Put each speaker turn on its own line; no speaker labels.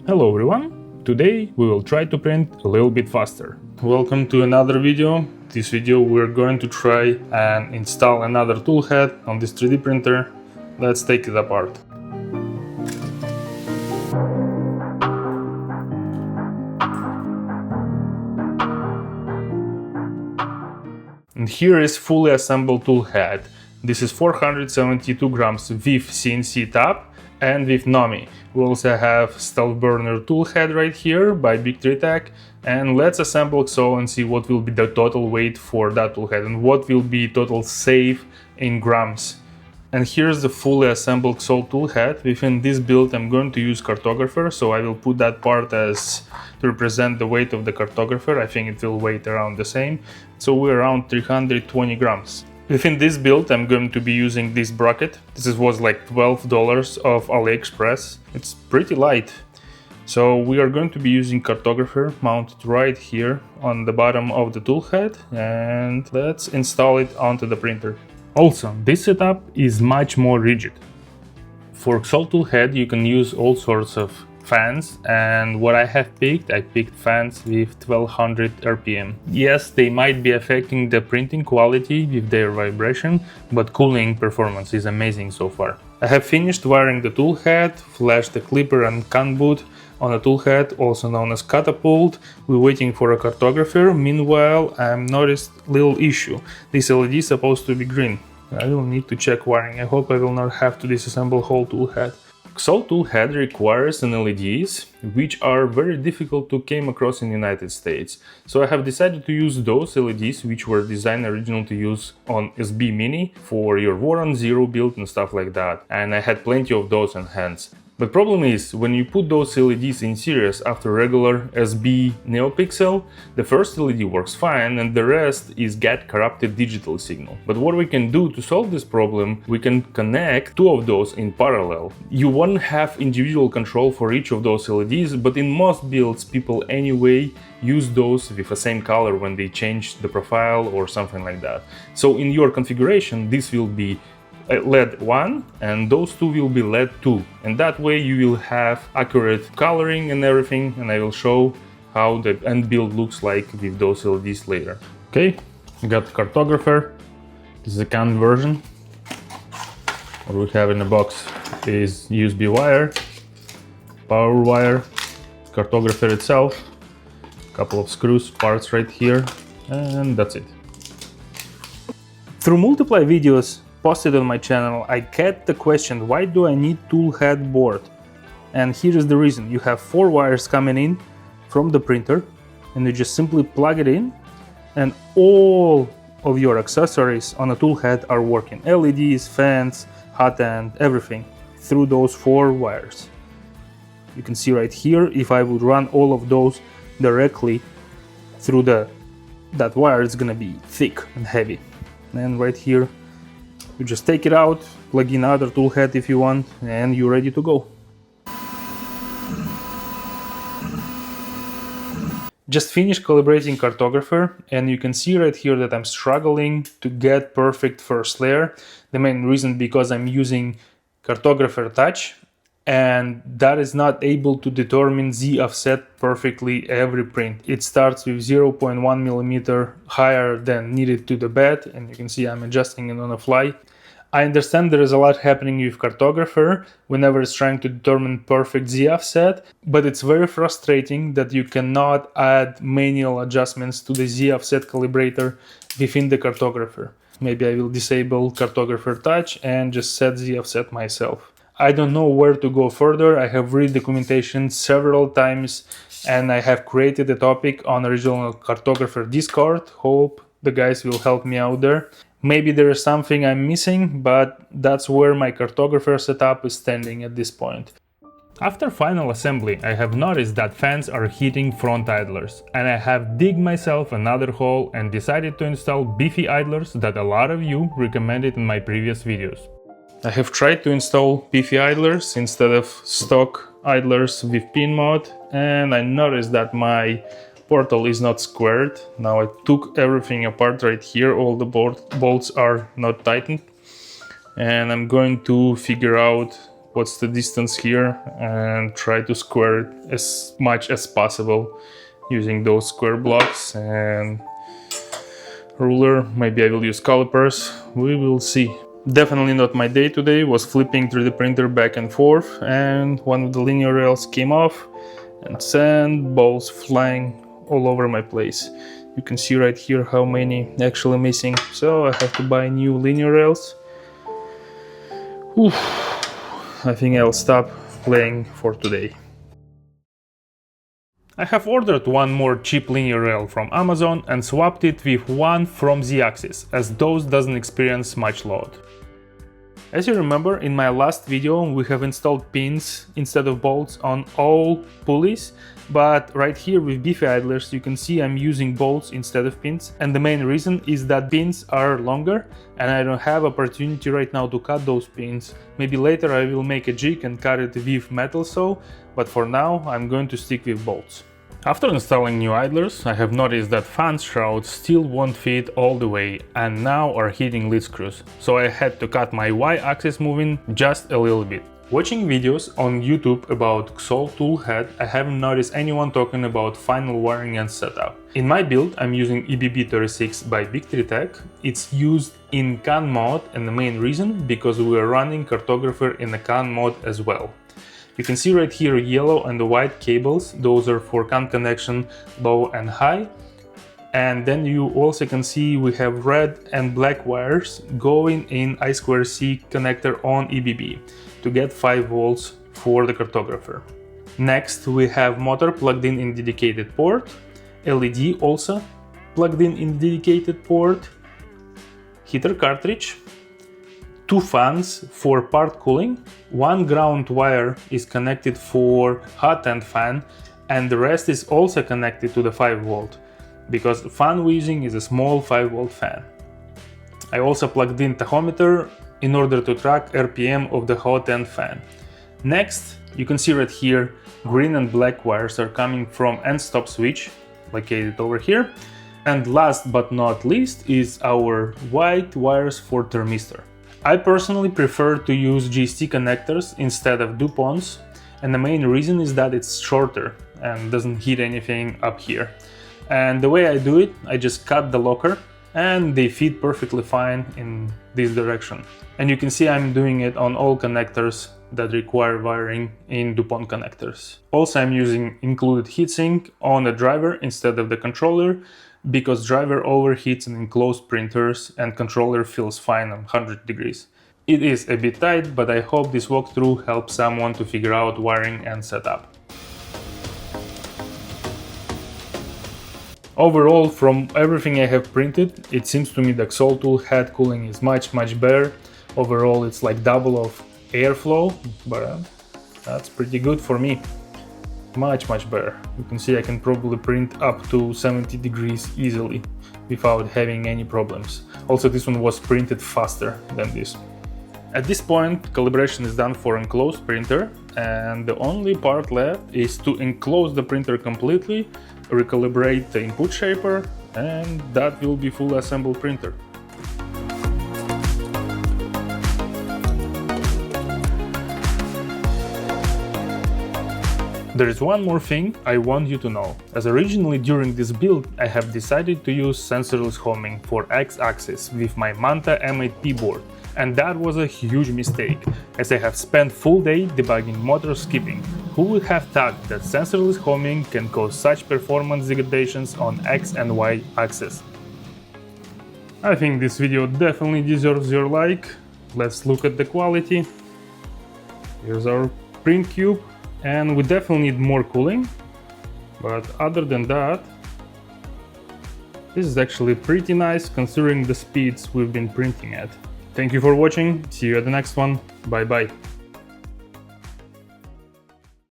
Hello everyone! Today we will try to print a little bit faster. Welcome to another video. This video we're going to try and install another toolhead on this 3D printer. Let's take it apart. And here is fully assembled toolhead. This is 472 grams with CNC tab and with NOMI. We also have StealthBurner toolhead right here by Big 3 Tech. And let's assemble XOL and see what will be the total weight for that toolhead and what will be total save in grams. And here's the fully assembled XOL toolhead. Within this build I'm going to use Cartographer, so I will put that part as to represent the weight of the Cartographer. I think it will weigh around the same, so we're around 320 grams. Within this build I'm going to be using this bracket. This was like $12 of AliExpress. It's pretty light. So we are going to be using Cartographer mounted right here on the bottom of the toolhead, and let's install it onto the printer. Also, this setup is much more rigid. For XOL toolhead you can use all sorts of fans, and what I picked fans with 1200 RPM. Yes, they might be affecting the printing quality with their vibration, but cooling performance is amazing so far. I have finished wiring the toolhead, flashed the clipper and CAN boot on a toolhead, also known as catapult. We're waiting for a Cartographer. Meanwhile, I noticed a little issue. This LED is supposed to be green. I will need to check wiring. I hope I will not have to disassemble whole toolhead. XOL toolhead requires an LEDs, which are very difficult to come across in the United States. So I have decided to use those LEDs which were designed originally to use on SB Mini for your Warren Zero build and stuff like that. And I had plenty of those on hand. The problem is, when you put those LEDs in series after regular SB neopixel, the first LED works fine and the rest is get corrupted digital signal. But what we can do to solve this problem, we can connect two of those in parallel. You won't have individual control for each of those LEDs, but in most builds people anyway use those with the same color when they change the profile or something like that. So in your configuration this will be LED 1 and those two will be LED 2, and that way you will have accurate coloring and everything, and I will show how the end build looks like with those LEDs later. Okay, we got the Cartographer. This is a CAN version. What we have in the box is USB wire, power wire, Cartographer itself, a couple of screws, parts right here, and that's it. Through multiple videos posted on my channel, I get the question, why do I need toolhead board? And here is the reason. You have 4 wires coming in from the printer and you just simply plug it in and all of your accessories on a toolhead are working. LEDs, fans, hot end, everything through those 4 wires. You can see right here, if I would run all of those directly through that wire, it's gonna be thick and heavy. And right here you just take it out, plug in other toolhead if you want, and you're ready to go. Just finished calibrating Cartographer, and you can see right here that I'm struggling to get perfect first layer. The main reason because I'm using Cartographer Touch, and that is not able to determine Z-offset perfectly every print. It starts with 0.1 millimeter higher than needed to the bed, and you can see I'm adjusting it on the fly. I understand there is a lot happening with Cartographer whenever it's trying to determine perfect Z-offset, but it's very frustrating that you cannot add manual adjustments to the Z-offset calibrator within the Cartographer. Maybe I will disable Cartographer Touch and just set Z-offset myself. I don't know where to go further. I have read documentation several times and I have created a topic on original Cartographer Discord. Hope the guys will help me out there. Maybe there is something I'm missing, but that's where my Cartographer setup is standing at this point. After final assembly, I have noticed that fans are hitting front idlers, and I have digged myself another hole and decided to install beefy idlers that a lot of you recommended in my previous videos. I have tried to install beefy idlers instead of stock idlers with pin mod, and I noticed that my portal is not squared. Now I took everything apart right here, all the bolts are not tightened, and I'm going to figure out what's the distance here and try to square it as much as possible using those square blocks and ruler. Maybe I will use calipers, we will see. Definitely not my day today, was flipping 3D printer back and forth and one of the linear rails came off and sand balls flying all over my place. You can see right here how many actually missing, so I have to buy new linear rails. Oof. I think I'll stop playing for today. I have ordered one more cheap linear rail from Amazon and swapped it with one from Z-axis, as those doesn't experience much load. As you remember, in my last video we have installed pins instead of bolts on all pulleys, but right here with beefy idlers you can see I'm using bolts instead of pins, and the main reason is that pins are longer and I don't have opportunity right now to cut those pins. Maybe later I will make a jig and cut it with metal saw, but for now I'm going to stick with bolts. After installing new idlers, I have noticed that fan shrouds still won't fit all the way and now are hitting lead screws, so I had to cut my Y-axis moving just a little bit. Watching videos on YouTube about XOL tool head, I haven't noticed anyone talking about final wiring and setup. In my build, I'm using EBB36 by Big 3 Tech. It's used in CAN mode, and the main reason because we are running Cartographer in the CAN mode as well. You can see right here yellow and the white cables, those are for CAN connection low and high. And then you also can see we have red and black wires going in I2C connector on EBB to get 5 volts for the Cartographer. Next we have motor plugged in dedicated port, LED also plugged in dedicated port, heater cartridge, 2 fans for part cooling, 1 ground wire is connected for hot end fan, and the rest is also connected to the 5 volt, because the fan we're using is a small 5 volt fan. I also plugged in tachometer in order to track RPM of the hot end fan. Next, you can see right here, green and black wires are coming from end stop switch, located over here. And last but not least is our white wires for thermistor. I personally prefer to use GST connectors instead of DuPonts, and the main reason is that it's shorter and doesn't hit anything up here. And the way I do it, I just cut the locker and they fit perfectly fine in this direction. And you can see I'm doing it on all connectors that require wiring in DuPont connectors. Also, I'm using included heatsink on the driver instead of the controller, because driver overheats in enclosed printers and controller feels fine on 100 degrees. It is a bit tight, but I hope this walkthrough helps someone to figure out wiring and setup. Overall, from everything I have printed, it seems to me the XOL tool head cooling is much better. Overall, it's like double of airflow, but that's pretty good for me. Much better. You can see I can probably print up to 70 degrees easily without having any problems. Also, this one was printed faster than this. At this point, calibration is done for enclosed printer, and the only part left is to enclose the printer completely, recalibrate the input shaper, and that will be full assembled printer. There is one more thing I want you to know, as originally during this build I have decided to use sensorless homing for X-axis with my Manta M8P board, and that was a huge mistake, as I have spent full day debugging motor skipping. Who would have thought that sensorless homing can cause such performance degradations on X and Y axis? I think this video definitely deserves your like. Let's look at the quality. Here's our print cube. And we definitely need more cooling, but other than that, this is actually pretty nice considering the speeds we've been printing at. Thank you for watching, see you at the next one, bye bye.